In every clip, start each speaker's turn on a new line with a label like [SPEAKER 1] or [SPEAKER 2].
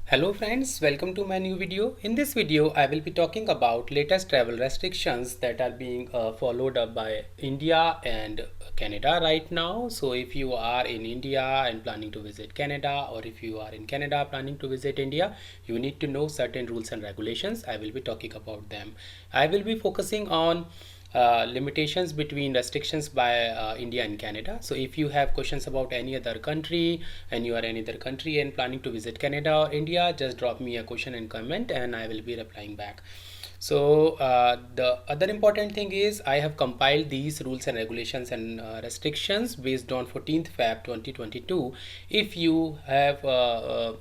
[SPEAKER 1] Hello friends, welcome to my new video. In this video, I will be talking about latest travel restrictions that are being followed up by India and Canada right now. So if you are in India and planning to visit Canada, or if you are in Canada planning to visit India, you need to know certain rules and regulations. I will be talking about them. I will be focusing on limitations between restrictions by India and Canada. So if you have questions about any other country and you are in other country and planning to visit Canada or India, just drop me a question and comment and I will be replying back. So the other important thing is I have compiled these rules and regulations and restrictions based on 14th Feb 2022. If you have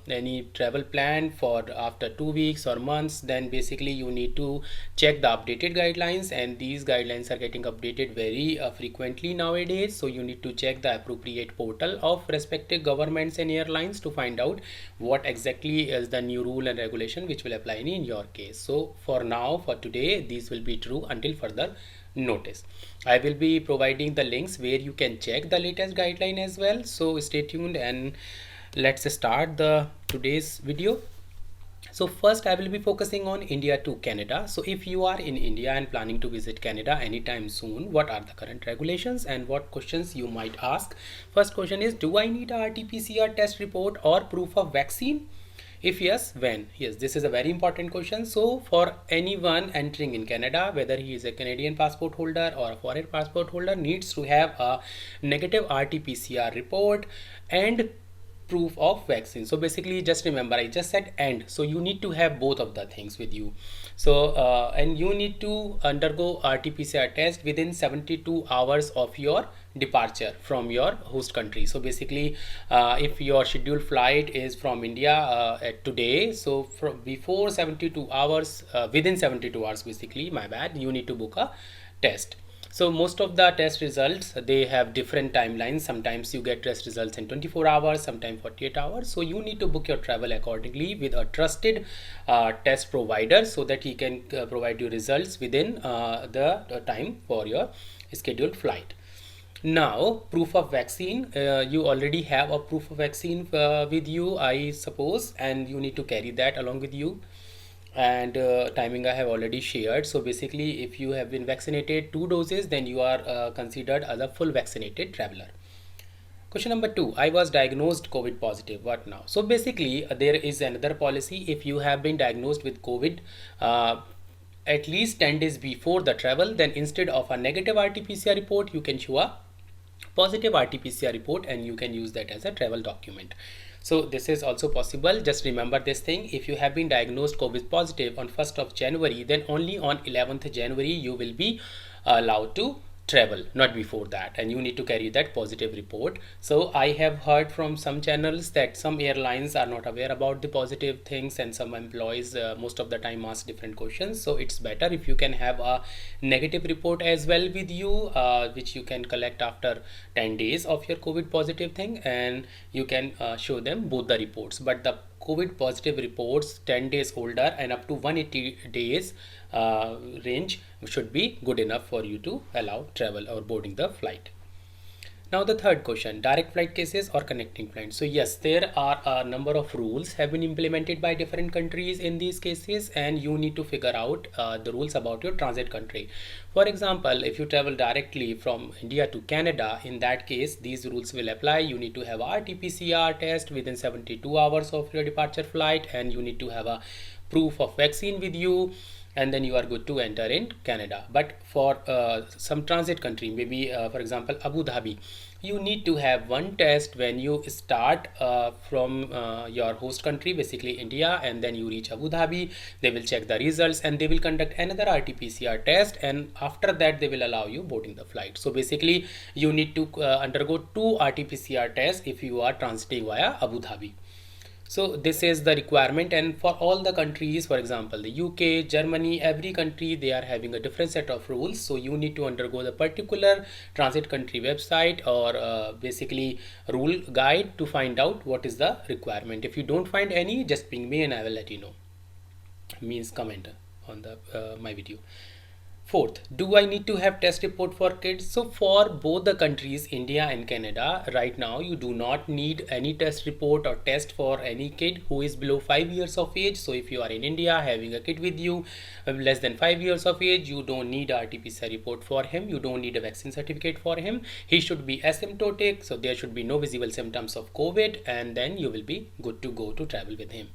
[SPEAKER 1] any travel plan for after 2 weeks or months, then basically you need to check the updated guidelines, and these guidelines are getting updated very frequently nowadays. So you need to check the appropriate portal of respective governments and airlines to find out what exactly is the new rule and regulation which will apply in your case. So for now, for today, these will be true until further notice. I will be providing the links where you can check the latest guideline as well. So stay tuned and let's start the today's video. So first I will be focusing on India to Canada. So if you are in India and planning to visit Canada anytime soon, what are the current regulations and what questions you might ask? First question is, do I need a RT-PCR test report or proof of vaccine? If yes, when? Yes, this is a very important question. So for anyone entering in Canada, whether he is a Canadian passport holder or a foreign passport holder, needs to have a negative RT-PCR report and proof of vaccine. So basically, just remember, I just said and, so you need to have both of the things with you. So and you need to undergo RT-PCR test within 72 hours of your departure from your host country. So basically, if your scheduled flight is from India at today, so from before 72 hours, within 72 hours, basically, my bad, you need to book a test. So most of the test results, they have different timelines. Sometimes you get test results in 24 hours, sometimes 48 hours. So you need to book your travel accordingly with a trusted test provider so that he can provide you results within the time for your scheduled flight. Now, proof of vaccine, you already have a proof of vaccine with you, I suppose, and you need to carry that along with you. And timing I have already shared. So basically, if you have been vaccinated 2 doses, then you are considered as a full vaccinated traveler. Question number 2, I was diagnosed COVID positive. What now? So basically, there is another policy. If you have been diagnosed with COVID at least 10 days before the travel, then instead of a negative RT-PCR report, you can show a positive RT-PCR report and you can use that as a travel document. So this is also possible. Just remember this thing, if you have been diagnosed COVID positive on 1st of January, then only on 11th January you will be allowed to travel, not before that, and you need to carry that positive report. So I have heard from some channels that some airlines are not aware about the positive things and some employees most of the time ask different questions. So it's better if you can have a negative report as well with you, which you can collect after 10 days of your COVID positive thing, and you can show them both the reports. But the COVID positive reports 10 days older and up to 180 days range should be good enough for you to allow travel or boarding the flight. Now the third question, direct flight cases or connecting flights. So yes, there are a number of rules have been implemented by different countries in these cases, and you need to figure out the rules about your transit country. For example, if you travel directly from India to Canada, in that case, these rules will apply. You need to have a RT-PCR test within 72 hours of your departure flight, and you need to have a proof of vaccine with you, and then you are good to enter in Canada. But for some transit country, maybe for example Abu Dhabi, you need to have one test when you start from your host country, basically India, and then you reach Abu Dhabi. They will check the results and they will conduct another RT-PCR test, and after that they will allow you boarding the flight. So basically you need to undergo 2 RT-PCR tests if you are transiting via Abu Dhabi. So this is the requirement, and for all the countries, for example the UK, Germany, every country, they are having a different set of rules. So you need to undergo the particular transit country website or basically rule guide to find out what is the requirement. If you don't find any, just ping me and I will let you know, means comment on the my video. Fourth, do I need to have test report for kids? So for both the countries, India and Canada, right now you do not need any test report or test for any kid who is below 5 years of age. So if you are in India having a kid with you less than 5 years of age, you don't need a RT-PCR report for him. You don't need a vaccine certificate for him. He should be asymptomatic, so there should be no visible symptoms of COVID, and then you will be good to go to travel with him.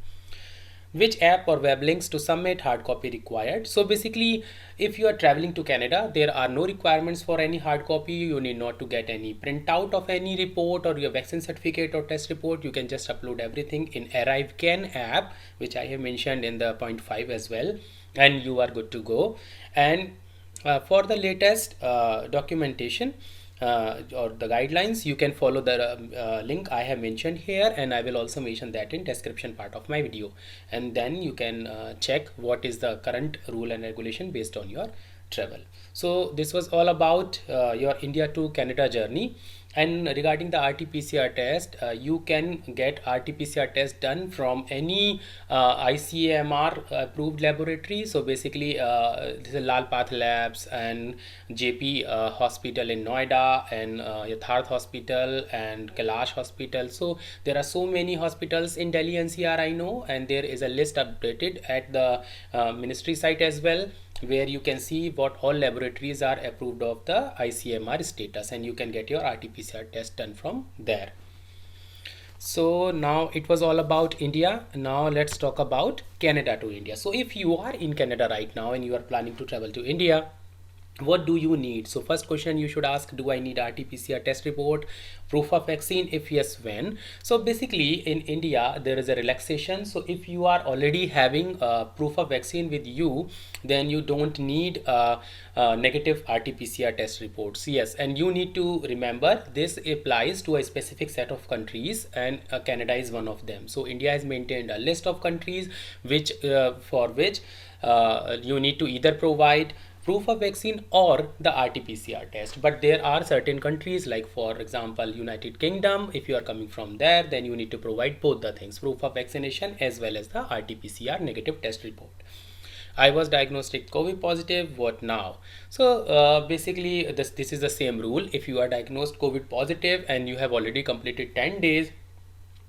[SPEAKER 1] Which app or web links to submit, hard copy required? So basically, if you are traveling to Canada, there are no requirements for any hard copy. You need not to get any printout of any report or your vaccine certificate or test report. You can just upload everything in ArriveCan app, which I have mentioned in the point 5 as well, and you are good to go. And for the latest documentation or the guidelines, you can follow the link I have mentioned here, and I will also mention that in description part of my video, and then you can check what is the current rule and regulation based on your travel. So this was all about your India to Canada journey. And regarding the RT-PCR test, you can get RT-PCR test done from any ICMR approved laboratory. So basically, this is Lal Path Labs and JP Hospital in Noida, and Yatharth Hospital and Kailash Hospital. So there are so many hospitals in Delhi NCR, I know, and there is a list updated at the ministry site as well, where you can see what all laboratories are approved of the ICMR status, and you can get your RT-PCR test done from there. So now it was all about India. Now let's talk about Canada to India. So if you are in Canada right now and you are planning to travel to India, what do you need? So first question you should ask, do I need RT-PCR test report, proof of vaccine? If yes, when? So basically in India there is a relaxation. So if you are already having proof of vaccine with you, then you don't need negative RT-PCR test reports. Yes, and you need to remember this applies to a specific set of countries, and Canada is one of them. So India has maintained a list of countries which for which you need to either provide proof of vaccine or the RT-PCR test. But there are certain countries, like for example United Kingdom, if you are coming from there, then you need to provide both the things, proof of vaccination as well as the RT-PCR negative test report. I was diagnosed COVID positive, what now? So basically this is the same rule. If you are diagnosed COVID positive and you have already completed 10 days,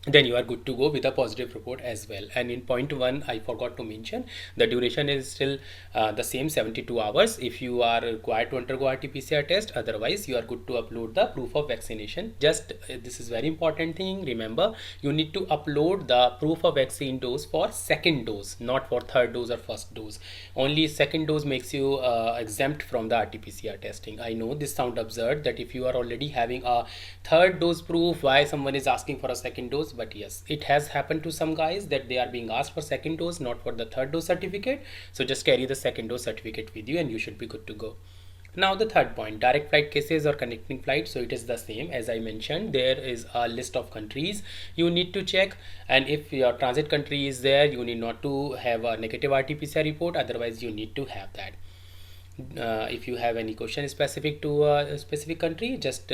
[SPEAKER 1] then you are good to go with a positive report as well. And in point 1 I forgot to mention, the duration is still the same, 72 hours if you are required to undergo RT-PCR test. Otherwise you are good to upload the proof of vaccination. Just this is very important thing, remember, you need to upload the proof of vaccine dose for second dose, not for third dose or first dose. Only second dose makes you exempt from the RT-PCR testing. I know this sounds absurd that if you are already having a third dose proof, why someone is asking for a second dose? But yes, it has happened to some guys that they are being asked for second dose, not for the third dose certificate. So just carry the second dose certificate with you and you should be good to go. Now the third point, direct flight cases or connecting flight. So it is the same as I mentioned, there is a list of countries you need to check, and if your transit country is there, you need not to have a negative RT-PCR report, otherwise you need to have that. If you have any question specific to a specific country, just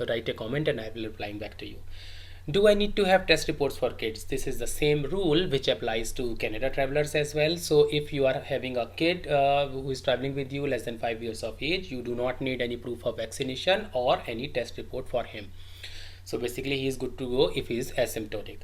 [SPEAKER 1] write a comment and I will replying back to you. Do I need to have test reports for kids? This is the same rule which applies to Canada travelers as well. So if you are having a kid who is traveling with you less than 5 years of age, you do not need any proof of vaccination or any test report for him. So basically he is good to go if he is asymptomatic.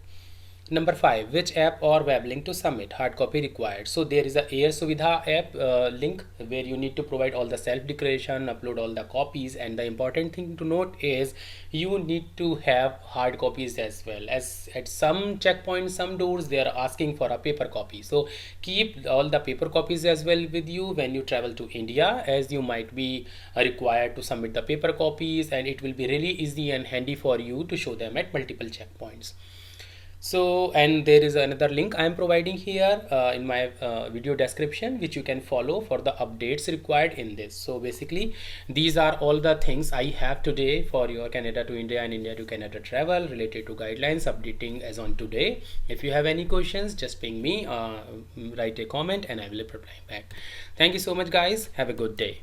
[SPEAKER 1] Number 5, which app or web link to submit, hard copy required. So there is a Air Suvidha app link where you need to provide all the self declaration, upload all the copies, and the important thing to note is you need to have hard copies as well. As at some checkpoints, some doors, they are asking for a paper copy. So keep all the paper copies as well with you when you travel to India, as you might be required to submit the paper copies, and it will be really easy and handy for you to show them at multiple checkpoints. So, and there is another link I am providing here in my video description, which you can follow for the updates required in this. So basically these are all the things I have today for your Canada to India and India to Canada travel related to guidelines updating as on today. If you have any questions, just ping me, write a comment and I will reply back. Thank you so much guys, have a good day.